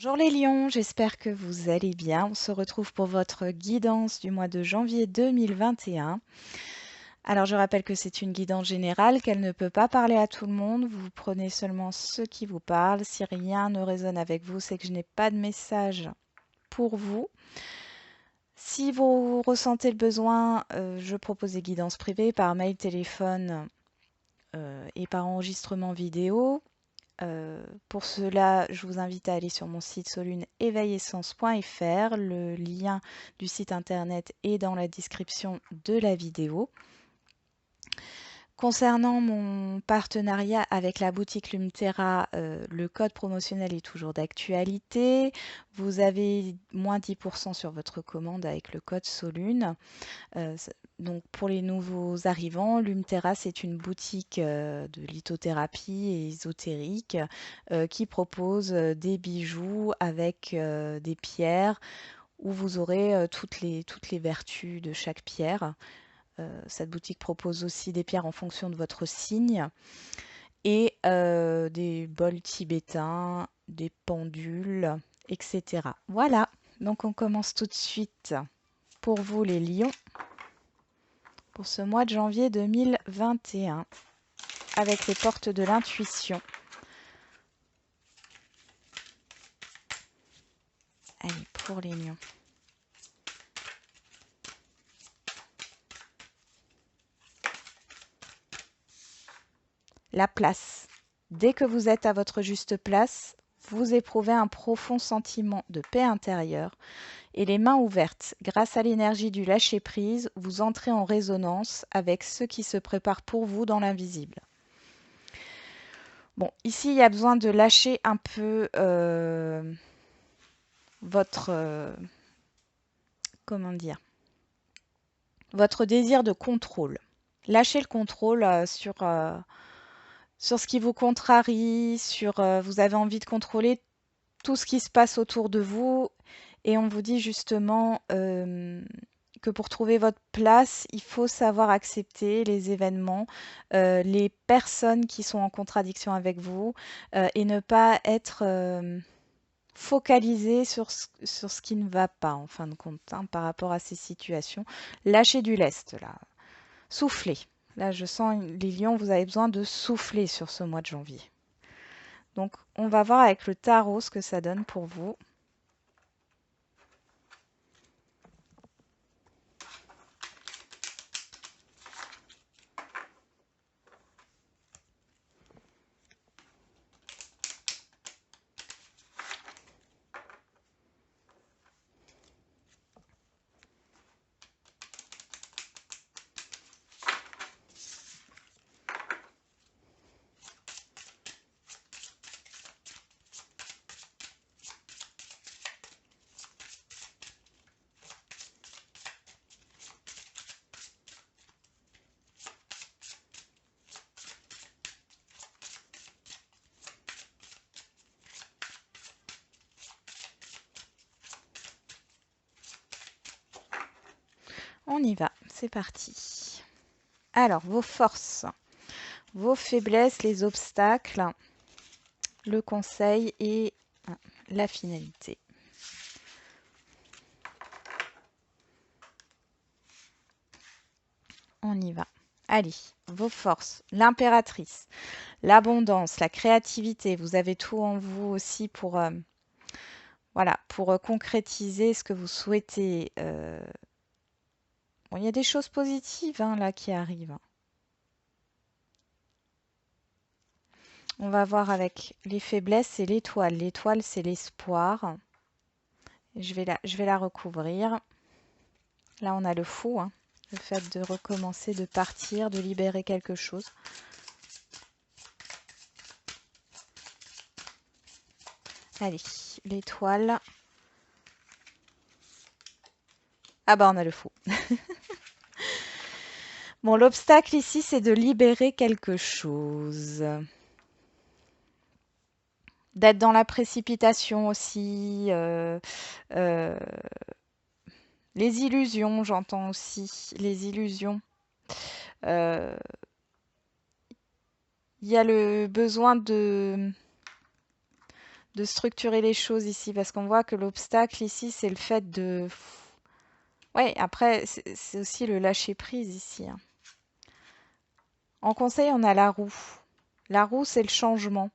Bonjour les lions, j'espère que vous allez bien. On se retrouve pour votre guidance du mois de janvier 2021. Alors je rappelle que c'est une guidance générale, qu'elle ne peut pas parler à tout le monde. Vous prenez seulement ce qui vous parle. Si rien ne résonne avec vous, c'est que je n'ai pas de message pour vous. Si vous ressentez le besoin, je propose des guidances privées par mail, téléphone et par enregistrement vidéo. Pour cela, je vous invite à aller sur mon site soluneéveillessence.fr. Le lien du site internet est dans la description de la vidéo. Concernant mon partenariat avec la boutique Lumterra, le code promotionnel est toujours d'actualité. Vous avez moins 10% sur votre commande avec le code Solune. Donc pour les nouveaux arrivants, Lumterra, c'est une boutique de lithothérapie et ésotérique qui propose des bijoux avec des pierres où vous aurez toutes les vertus de chaque pierre. Cette boutique propose aussi des pierres en fonction de votre signe et des bols tibétains, des pendules, etc. Voilà, donc on commence tout de suite pour vous les lions pour ce mois de janvier 2021 avec les portes de l'intuition. Allez, pour les lions. La place. Dès que vous êtes à votre juste place, vous éprouvez un profond sentiment de paix intérieure et les mains ouvertes, grâce à l'énergie du lâcher-prise, vous entrez en résonance avec ce qui se prépare pour vous dans l'invisible. Bon, ici, il y a besoin de lâcher un peu votre... comment dire, votre désir de contrôle. Lâchez le contrôle sur ce qui vous contrarie, vous avez envie de contrôler tout ce qui se passe autour de vous. Et on vous dit justement que pour trouver votre place, il faut savoir accepter les événements, les personnes qui sont en contradiction avec vous et ne pas être focalisé sur ce qui ne va pas en fin de compte par rapport à ces situations. Lâchez du lest là. Soufflez. Là, je sens les lions, vous avez besoin de souffler sur ce mois de janvier. Donc, on va voir avec le tarot ce que ça donne pour vous. On y va, c'est parti. Alors, vos forces, vos faiblesses, les obstacles, le conseil et la finalité. On y va. Allez, vos forces, l'impératrice, l'abondance, la créativité. Vous avez tout en vous aussi pour, voilà, pour concrétiser ce que vous souhaitez. Bon, il y a des choses positives là qui arrivent. On va voir avec les faiblesses et l'étoile. L'étoile, c'est l'espoir. Je vais la recouvrir. Là, on a le fou, le fait de recommencer, de partir, de libérer quelque chose. Allez, l'étoile. Ah bah, on a le fou. Bon, l'obstacle ici, c'est de libérer quelque chose. D'être dans la précipitation aussi. Les illusions, j'entends aussi. Les illusions. Il y a le besoin de structurer les choses ici, parce qu'on voit que l'obstacle ici, c'est le fait de... Ouais, après, c'est aussi le lâcher prise ici, hein. En conseil, on a la roue. La roue, c'est le changement.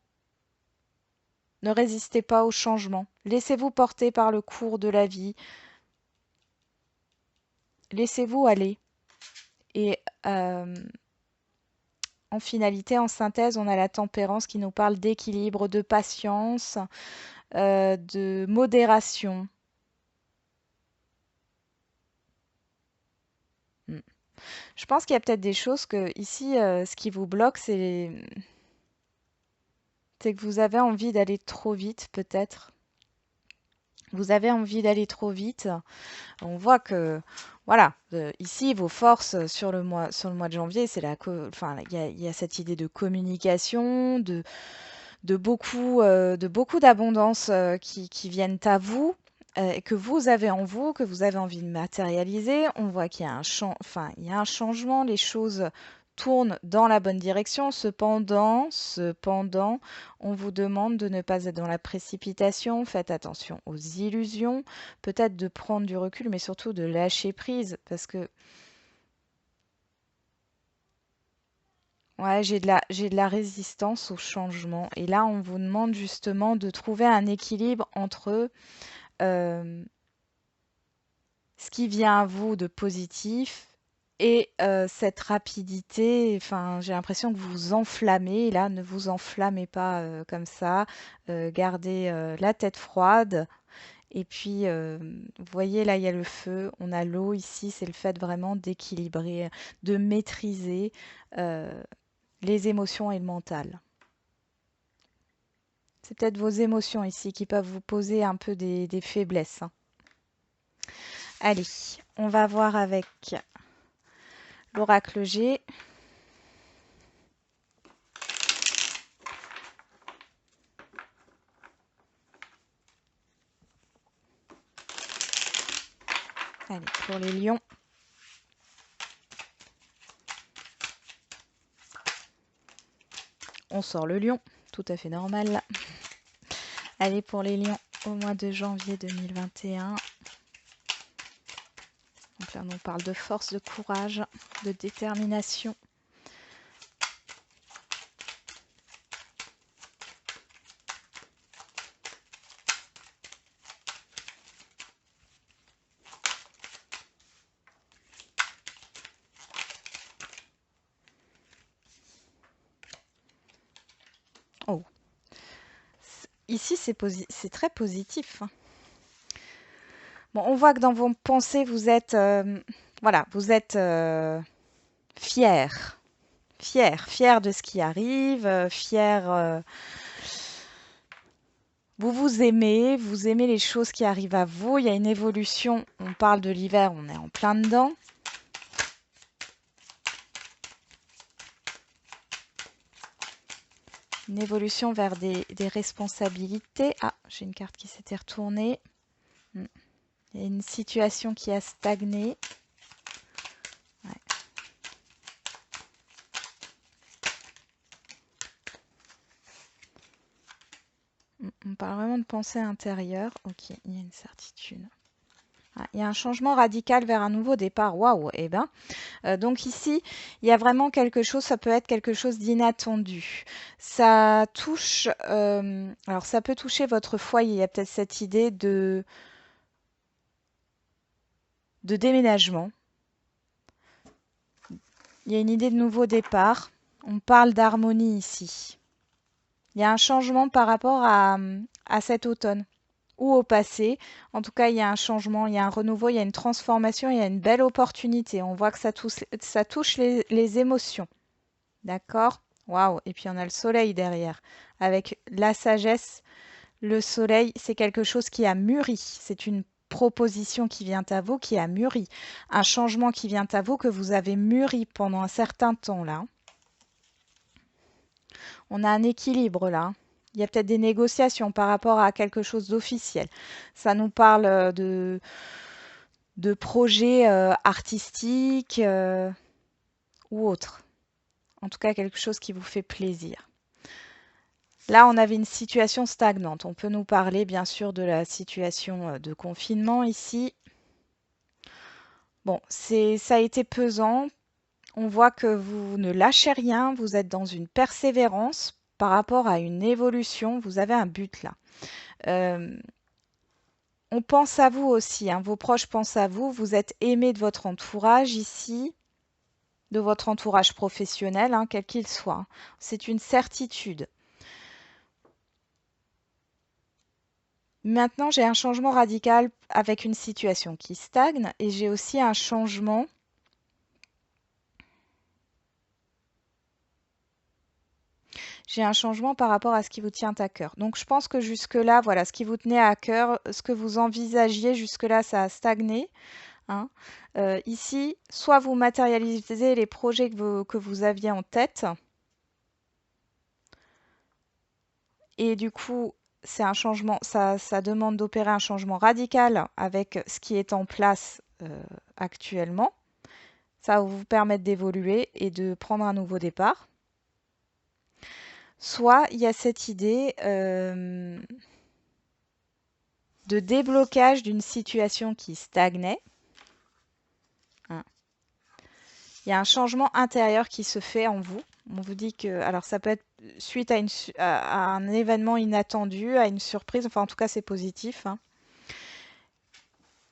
Ne résistez pas au changement. Laissez-vous porter par le cours de la vie. Laissez-vous aller. Et en finalité, en synthèse, on a la tempérance qui nous parle d'équilibre, de patience, de modération. Hmm. Je pense qu'il y a peut-être des choses que ici, ce qui vous bloque, c'est que vous avez envie d'aller trop vite, peut-être. Vous avez envie d'aller trop vite. On voit que, voilà, ici, vos forces sur le mois de janvier, c'est enfin, il y a cette idée de communication, de beaucoup d'abondance qui viennent à vous, que vous avez en vous, que vous avez envie de matérialiser. On voit qu'il y a enfin, il y a un changement, les choses tournent dans la bonne direction. Cependant, on vous demande de ne pas être dans la précipitation. Faites attention aux illusions, peut-être de prendre du recul, mais surtout de lâcher prise, parce que ouais, j'ai de la résistance au changement. Et là, on vous demande justement de trouver un équilibre entre euh, ce qui vient à vous de positif et cette rapidité. Enfin, j'ai l'impression que vous vous enflammez. Là, ne vous enflammez pas comme ça. Gardez la tête froide. Et puis, vous voyez, là, il y a le feu. On a l'eau ici. C'est le fait vraiment d'équilibrer, de maîtriser euh, les émotions et le mental. C'est peut-être vos émotions ici qui peuvent vous poser un peu des faiblesses, hein. Allez, on va voir avec l'oracle G. Allez, pour les lions. On sort le lion, tout à fait normal. Allez, pour les lions, au mois de janvier 2021. Donc là, on nous parle de force, de courage, de détermination. Oh, ici, c'est très positif, hein. Bon, on voit que dans vos pensées, vous êtes, voilà, vous êtes fier, fier de ce qui arrive, fier. Vous aimez les choses qui arrivent à vous. Il y a une évolution. On parle de l'hiver, on est en plein dedans. Une évolution vers des responsabilités. Ah, j'ai une carte qui s'était retournée. Il y a une situation qui a stagné. Ouais. On parle vraiment de pensée intérieure. Ok, il y a une certitude. Ah, il y a un changement radical vers un nouveau départ. Waouh, eh ben. Donc ici, il y a vraiment quelque chose, ça peut être quelque chose d'inattendu. Ça touche, alors ça peut toucher votre foyer. Il y a peut-être cette idée de déménagement. Il y a une idée de nouveau départ. On parle d'harmonie ici. Il y a un changement par rapport à cet automne ou au passé. En tout cas, il y a un changement, il y a un renouveau, il y a une transformation, il y a une belle opportunité. On voit que ça touche les émotions. D'accord? Waouh! Et puis on a le soleil derrière. Avec la sagesse, le soleil, c'est quelque chose qui a mûri. C'est une proposition qui vient à vous, qui a mûri. Un changement qui vient à vous, que vous avez mûri pendant un certain temps là. On a un équilibre là. Il y a peut-être des négociations par rapport à quelque chose d'officiel. Ça nous parle de projets artistiques ou autres. En tout cas, quelque chose qui vous fait plaisir. Là, on avait une situation stagnante. On peut nous parler, bien sûr, de la situation de confinement ici. Bon, ça a été pesant. On voit que vous ne lâchez rien, vous êtes dans une persévérance par rapport à une évolution. Vous avez un but là. Euh, on pense à vous aussi, hein, vos proches pensent à vous. Vous êtes aimé de votre entourage ici, de votre entourage professionnel, hein, quel qu'il soit. C'est une certitude. Maintenant, j'ai un changement radical avec une situation qui stagne et j'ai aussi un changement. J'ai un changement par rapport à ce qui vous tient à cœur. Donc, je pense que jusque-là, voilà, ce qui vous tenait à cœur, ce que vous envisagiez jusque-là, ça a stagné, hein. Ici, soit vous matérialisez les projets que vous aviez en tête, et du coup, c'est un changement, ça demande d'opérer un changement radical avec ce qui est en place actuellement. Ça va vous permettre d'évoluer et de prendre un nouveau départ. Soit il y a cette idée de déblocage d'une situation qui stagnait, hein. Il y a un changement intérieur qui se fait en vous. On vous dit que, alors ça peut être suite à un événement inattendu, à une surprise, enfin en tout cas c'est positif, hein.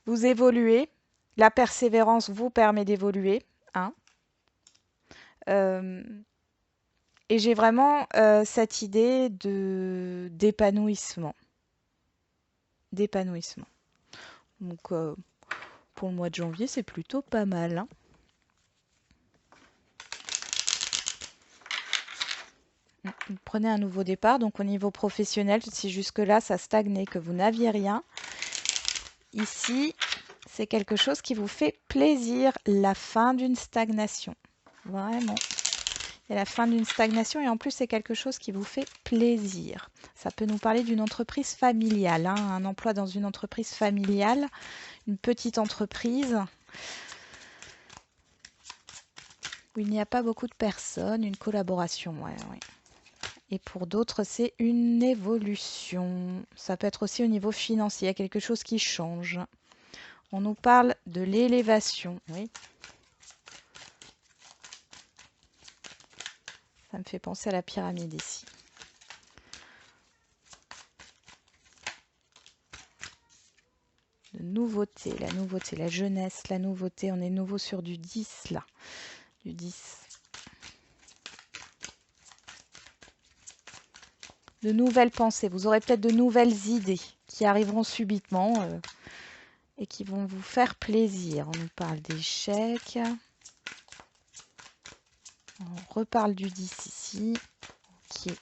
Vous évoluez, la persévérance vous permet d'évoluer, hein. Euh, et j'ai vraiment cette idée d'épanouissement. D'épanouissement. Donc pour le mois de janvier, c'est plutôt pas mal, hein. Vous prenez un nouveau départ, donc au niveau professionnel, si jusque-là ça stagnait, que vous n'aviez rien, ici, c'est quelque chose qui vous fait plaisir, la fin d'une stagnation. Vraiment. C'est la fin d'une stagnation et en plus, c'est quelque chose qui vous fait plaisir. Ça peut nous parler d'une entreprise familiale, hein, un emploi dans une entreprise familiale, une petite entreprise où il n'y a pas beaucoup de personnes, une collaboration, ouais, ouais. Et pour d'autres, c'est une évolution. Ça peut être aussi au niveau financier, il y a quelque chose qui change. On nous parle de l'élévation, oui. Ça me fait penser à la pyramide ici. De nouveauté, la jeunesse, la nouveauté. On est nouveau sur du 10 là. Du 10. De nouvelles pensées. Vous aurez peut-être de nouvelles idées qui arriveront subitement et qui vont vous faire plaisir. On nous parle d'échecs. On reparle du 10 ici. Ok.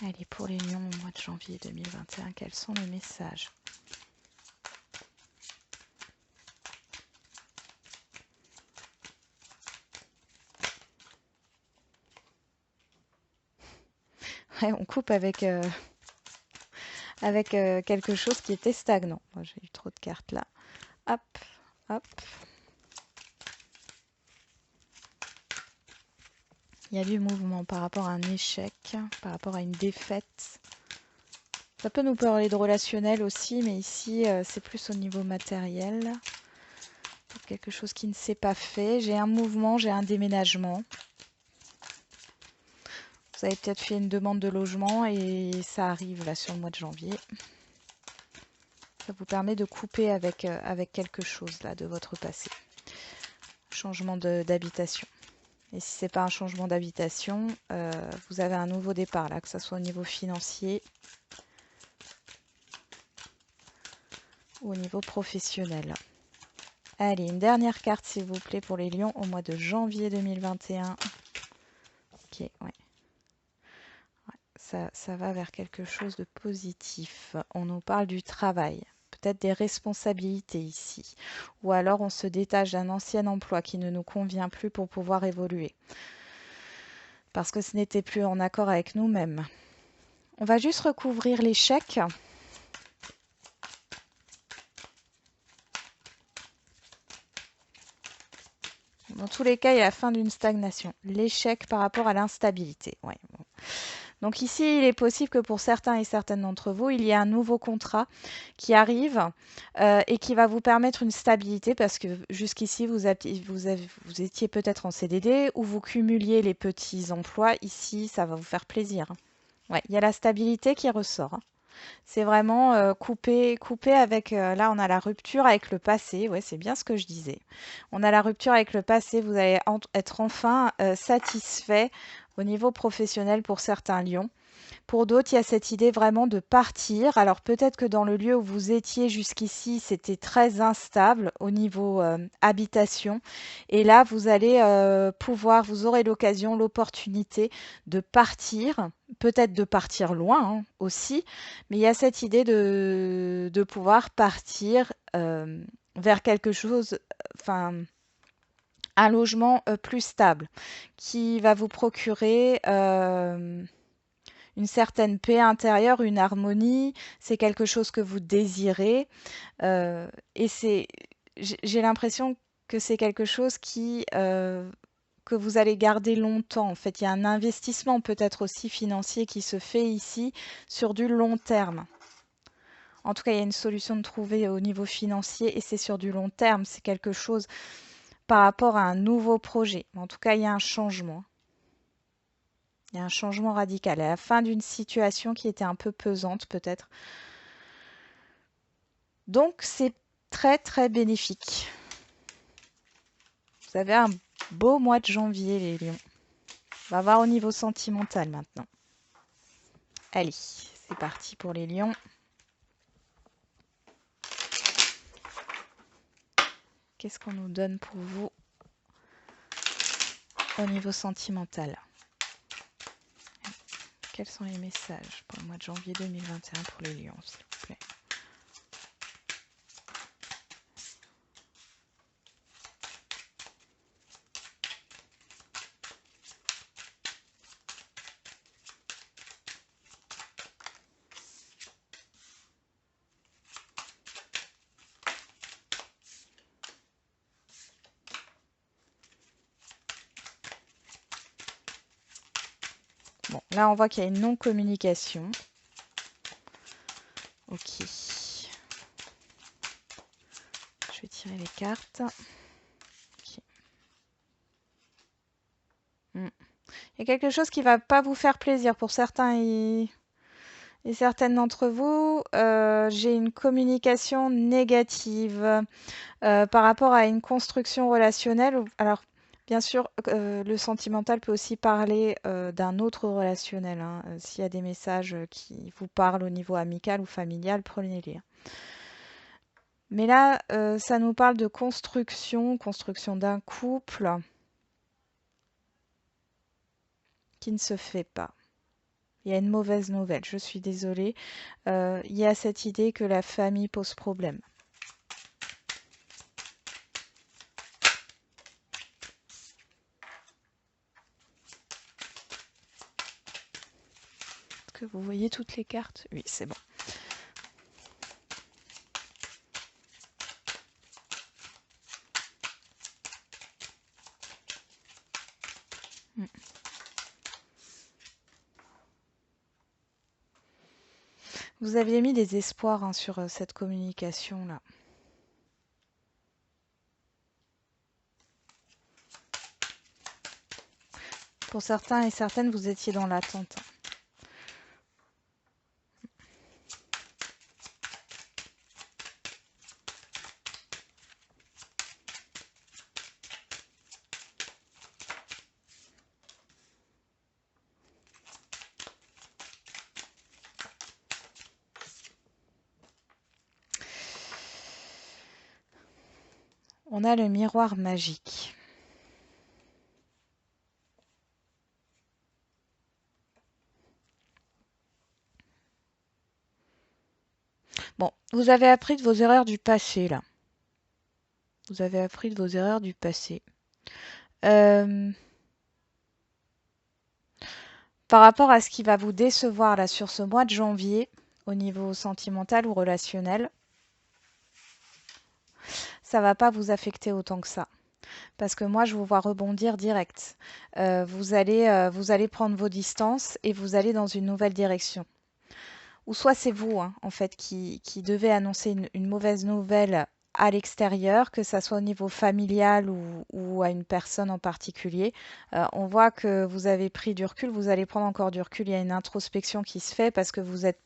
Allez, pour les lions au mois de janvier 2021, quels sont les messages? Ouais, on coupe avec quelque chose qui était stagnant. Moi, j'ai eu trop de cartes là. Hop, hop. Il y a du mouvement par rapport à un échec, par rapport à une défaite. Ça peut nous parler de relationnel aussi, mais ici, c'est plus au niveau matériel. Quelque chose qui ne s'est pas fait. J'ai un mouvement, j'ai un déménagement. Vous avez peut-être fait une demande de logement et ça arrive là sur le mois de janvier. Ça vous permet de couper avec quelque chose là de votre passé. Changement d'habitation. Et si ce n'est pas un changement d'habitation, vous avez un nouveau départ là, que ce soit au niveau financier ou au niveau professionnel. Allez, une dernière carte s'il vous plaît pour les lions au mois de janvier 2021. Ok, ouais. Ça va vers quelque chose de positif. On nous parle du travail, peut-être des responsabilités ici. Ou alors on se détache d'un ancien emploi qui ne nous convient plus pour pouvoir évoluer. Parce que ce n'était plus en accord avec nous-mêmes. On va juste recouvrir l'échec. Dans tous les cas, il y a la fin d'une stagnation. L'échec par rapport à l'instabilité. Ouais, bon. Donc ici, il est possible que pour certains et certaines d'entre vous, il y ait un nouveau contrat qui arrive et qui va vous permettre une stabilité parce que jusqu'ici, vous étiez peut-être en CDD ou vous cumuliez les petits emplois. Ici, ça va vous faire plaisir. Ouais, il y a la stabilité qui ressort. C'est vraiment couper avec... là, on a la rupture avec le passé. Ouais, c'est bien ce que je disais. On a la rupture avec le passé. Vous allez être enfin satisfait au niveau professionnel pour certains lions. Pour d'autres, il y a cette idée vraiment de partir. Alors peut-être que dans le lieu où vous étiez jusqu'ici, c'était très instable au niveau habitation. Et là, vous allez pouvoir, vous aurez l'occasion, l'opportunité de partir, peut-être de partir loin aussi, mais il y a cette idée de pouvoir partir vers quelque chose, enfin, un logement plus stable, qui va vous procurer une certaine paix intérieure, une harmonie, c'est quelque chose que vous désirez. Et j'ai l'impression que c'est quelque chose que vous allez garder longtemps. En fait, il y a un investissement peut-être aussi financier qui se fait ici sur du long terme. En tout cas, il y a une solution de trouver au niveau financier et c'est sur du long terme. C'est quelque chose par rapport à un nouveau projet. En tout cas, il y a un changement. Il y a un changement radical à la fin d'une situation qui était un peu pesante peut-être. Donc c'est très très bénéfique. Vous avez un beau mois de janvier les lions. On va voir au niveau sentimental maintenant. Allez, c'est parti pour les lions. Qu'est-ce qu'on nous donne pour vous au niveau sentimental? Quels sont les messages pour le mois de janvier 2021 pour les lions, s'il vous plaît? Bon, là on voit qu'il y a une non-communication. Ok. Je vais tirer les cartes. Okay. Il y a quelque chose qui va pas vous faire plaisir pour certains et certaines d'entre vous. J'ai une communication négative par rapport à une construction relationnelle. Alors, bien sûr, le sentimental peut aussi parler d'un autre relationnel. S'il y a des messages qui vous parlent au niveau amical ou familial, prenez-les. Mais là, ça nous parle de construction d'un couple qui ne se fait pas. Il y a une mauvaise nouvelle, je suis désolée. Il y a cette idée que la famille pose problème. Est-ce que vous voyez toutes les cartes? Oui, c'est bon. Vous aviez mis des espoirs sur cette communication-là. Pour certains et certaines, vous étiez dans l'attente. On a le miroir magique. Bon, vous avez appris de vos erreurs du passé, là. Vous avez appris de vos erreurs du passé. Par rapport à ce qui va vous décevoir là sur ce mois de janvier, au niveau sentimental ou relationnel, ça va pas vous affecter autant que ça. Parce que moi, je vous vois rebondir direct. Vous allez prendre vos distances et vous allez dans une nouvelle direction. Ou soit c'est vous, hein, en fait, qui devez annoncer une mauvaise nouvelle à l'extérieur, que ça soit au niveau familial ou à une personne en particulier. On voit que vous avez pris du recul, vous allez prendre encore du recul. Il y a une introspection qui se fait parce que vous êtes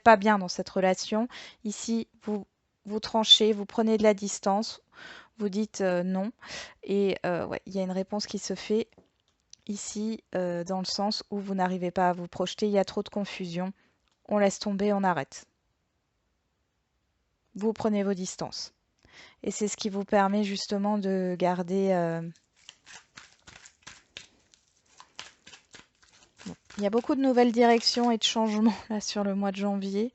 pas bien dans cette relation. Ici, vous tranchez, vous prenez de la distance, vous dites non. Et ouais, il y a une réponse qui se fait ici dans le sens où vous n'arrivez pas à vous projeter, il y a trop de confusion. On laisse tomber, on arrête. Vous prenez vos distances. Et c'est ce qui vous permet justement de garder... bon. Il y a beaucoup de nouvelles directions et de changements là sur le mois de janvier.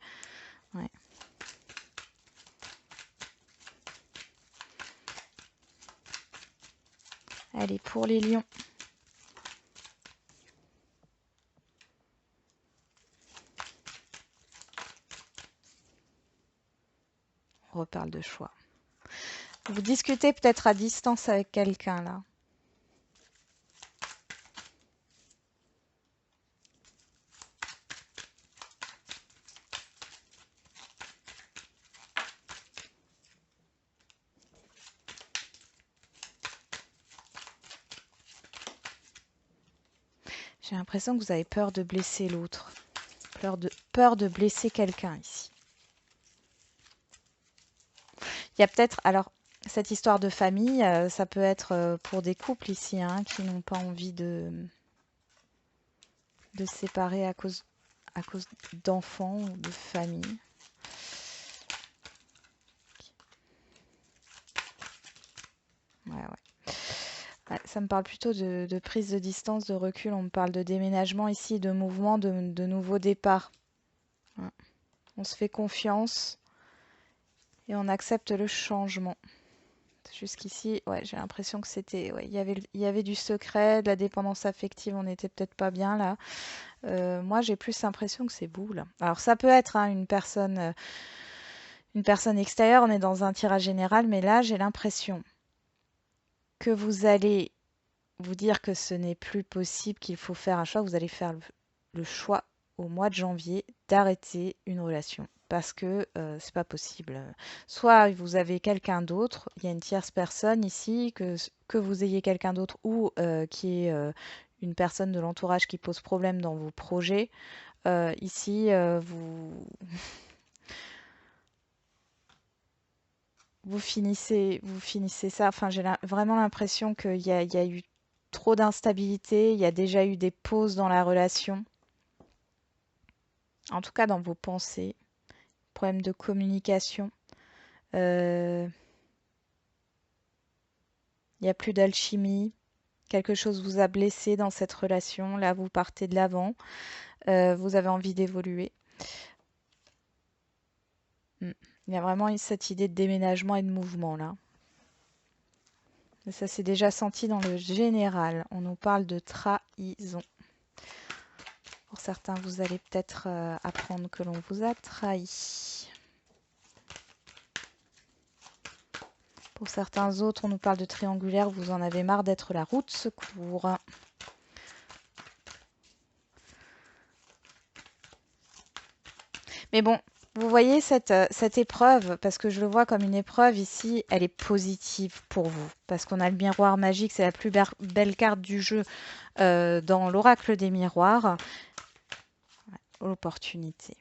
Ouais. Allez, pour les lions. On reparle de choix. Vous discutez peut-être à distance avec quelqu'un là. J'ai l'impression que vous avez peur de blesser l'autre. Peur de blesser quelqu'un ici. Il y a peut-être, alors, cette histoire de famille, ça peut être pour des couples ici, hein, qui n'ont pas envie de se séparer à cause d'enfants ou de famille. Ouais, ouais. Ouais, ça me parle plutôt de prise de distance, de recul. On me parle de déménagement ici, de mouvement, de nouveau départ. Ouais. On se fait confiance et on accepte le changement. Jusqu'ici, ouais, j'ai l'impression que c'était, ouais, il y avait du secret, de la dépendance affective, on n'était peut-être pas bien là. Moi, j'ai plus l'impression que c'est vous là. Alors, ça peut être hein, une personne extérieure, on est dans un tirage général, mais là, j'ai l'impression que vous allez vous dire que ce n'est plus possible, qu'il faut faire un choix. Vous allez faire le choix au mois de janvier d'arrêter une relation parce que c'est pas possible. Soit vous avez quelqu'un d'autre, il y a une tierce personne ici, que vous ayez quelqu'un d'autre ou qui est une personne de l'entourage qui pose problème dans vos projets. Ici, vous finissez ça. Enfin, j'ai vraiment l'impression il y a eu trop d'instabilité, il y a déjà eu des pauses dans la relation, en tout cas dans vos pensées, problème de communication. Euh, il n'y a plus d'alchimie, quelque chose vous a blessé dans cette relation, là vous partez de l'avant, vous avez envie d'évoluer. Mm. Il y a vraiment cette idée de déménagement et de mouvement là. Et ça s'est déjà senti dans le général. On nous parle de trahison. Pour certains, vous allez peut-être apprendre que l'on vous a trahi. Pour certains autres, on nous parle de triangulaire. Vous en avez marre d'être la roue de secours. Mais bon, vous voyez cette épreuve, parce que je le vois comme une épreuve ici, elle est positive pour vous. Parce qu'on a le miroir magique, c'est la plus belle carte du jeu dans l'oracle des miroirs. L'opportunité.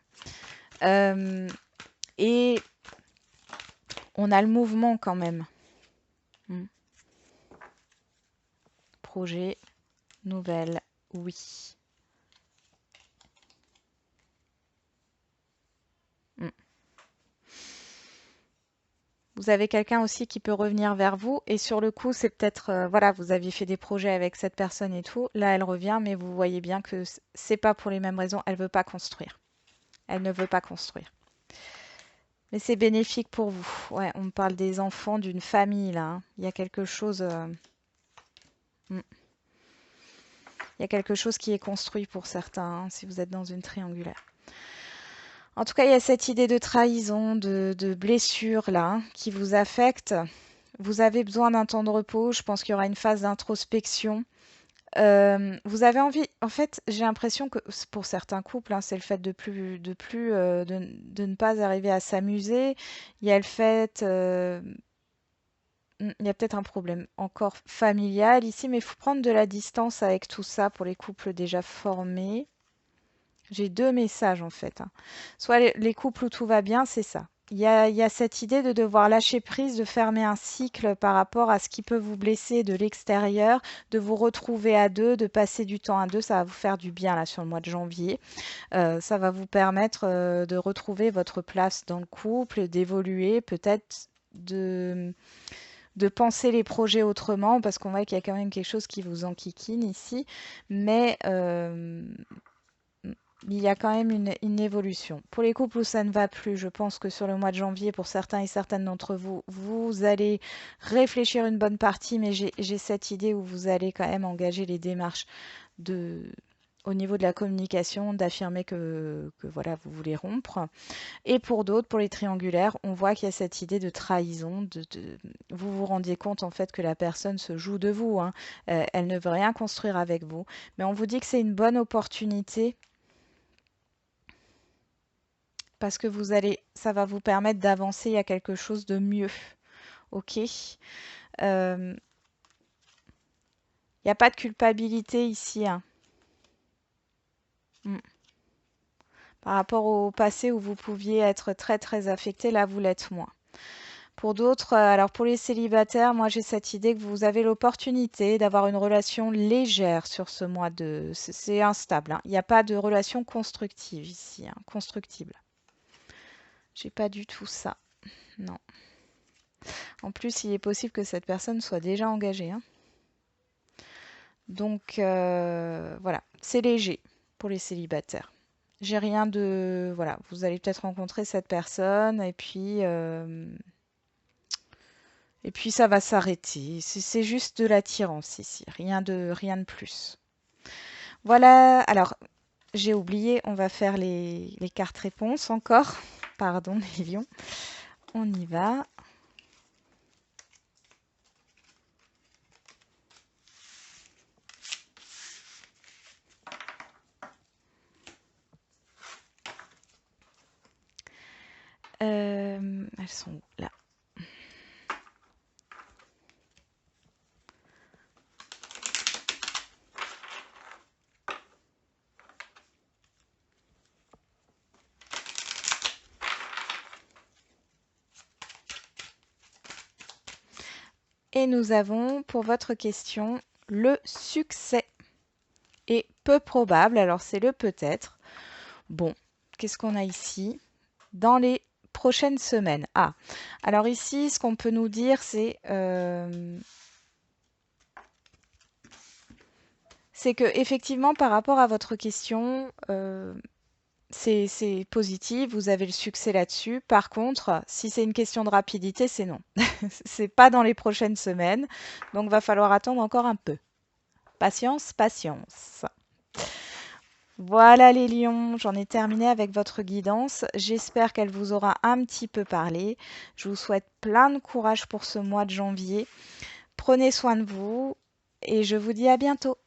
Et on a le mouvement quand même. Projet, nouvelle, oui. Vous avez quelqu'un aussi qui peut revenir vers vous et sur le coup, c'est peut-être, voilà, vous aviez fait des projets avec cette personne et tout. Là, elle revient, mais vous voyez bien que c'est pas pour les mêmes raisons. Elle veut pas construire. Elle ne veut pas construire. Mais c'est bénéfique pour vous. Ouais, on me parle des enfants, d'une famille là, hein. Il y a quelque chose. Il y a quelque chose qui est construit pour certains, hein, si vous êtes dans une triangulaire. En tout cas, il y a cette idée de trahison, de blessure là, hein, qui vous affecte. Vous avez besoin d'un temps de repos. Je pense qu'il y aura une phase d'introspection. Vous avez envie, en fait, j'ai l'impression que pour certains couples, hein, c'est le fait de ne pas arriver à s'amuser. Il y a le fait, il y a peut-être un problème encore familial ici, mais il faut prendre de la distance avec tout ça pour les couples déjà formés. J'ai deux messages en fait, hein. Soit les couples où tout va bien, c'est ça. Il y a cette idée de devoir lâcher prise, de fermer un cycle par rapport à ce qui peut vous blesser de l'extérieur, de vous retrouver à deux, de passer du temps à deux. Ça va vous faire du bien là sur le mois de janvier. Ça va vous permettre de retrouver votre place dans le couple, d'évoluer, peut-être de penser les projets autrement, parce qu'on voit qu'il y a quand même quelque chose qui vous enquiquine ici. Mais il y a quand même une évolution. Pour les couples où ça ne va plus, je pense que sur le mois de janvier, pour certains et certaines d'entre vous, vous allez réfléchir une bonne partie, mais j'ai cette idée où vous allez quand même engager les démarches de, au niveau de la communication, d'affirmer que voilà, vous voulez rompre. Et pour d'autres, pour les triangulaires, on voit qu'il y a cette idée de trahison, vous vous rendiez compte en fait que la personne se joue de vous, hein. Elle ne veut rien construire avec vous, mais on vous dit que c'est une bonne opportunité parce que ça va vous permettre d'avancer à quelque chose de mieux. Ok. Il n'y a pas de culpabilité ici, hein. Mm. Par rapport au passé où vous pouviez être très très affecté, là vous l'êtes moins. Pour d'autres, alors pour les célibataires, moi j'ai cette idée que vous avez l'opportunité d'avoir une relation légère sur ce mois de... C'est instable, hein. Il n'y a pas de relation constructive ici, hein, constructible. J'ai pas du tout ça, non. En plus, il est possible que cette personne soit déjà engagée, hein. Donc voilà, c'est léger pour les célibataires. J'ai rien de... Voilà, vous allez peut-être rencontrer cette personne et puis ça va s'arrêter. C'est juste de l'attirance ici, rien de plus. Voilà, alors j'ai oublié, on va faire les cartes réponses encore. Pardon les lions. On y va. Elles sont où là? Et nous avons pour votre question le succès est peu probable. Alors c'est le peut-être. Bon, qu'est-ce qu'on a ici? Dans les prochaines semaines. Ah, alors ici, ce qu'on peut nous dire, c'est que effectivement, par rapport à votre question, c'est positif, vous avez le succès là-dessus. Par contre, si c'est une question de rapidité, c'est non. C'est pas dans les prochaines semaines, donc va falloir attendre encore un peu. Patience, patience. Voilà les lions, j'en ai terminé avec votre guidance. J'espère qu'elle vous aura un petit peu parlé. Je vous souhaite plein de courage pour ce mois de janvier. Prenez soin de vous et je vous dis à bientôt.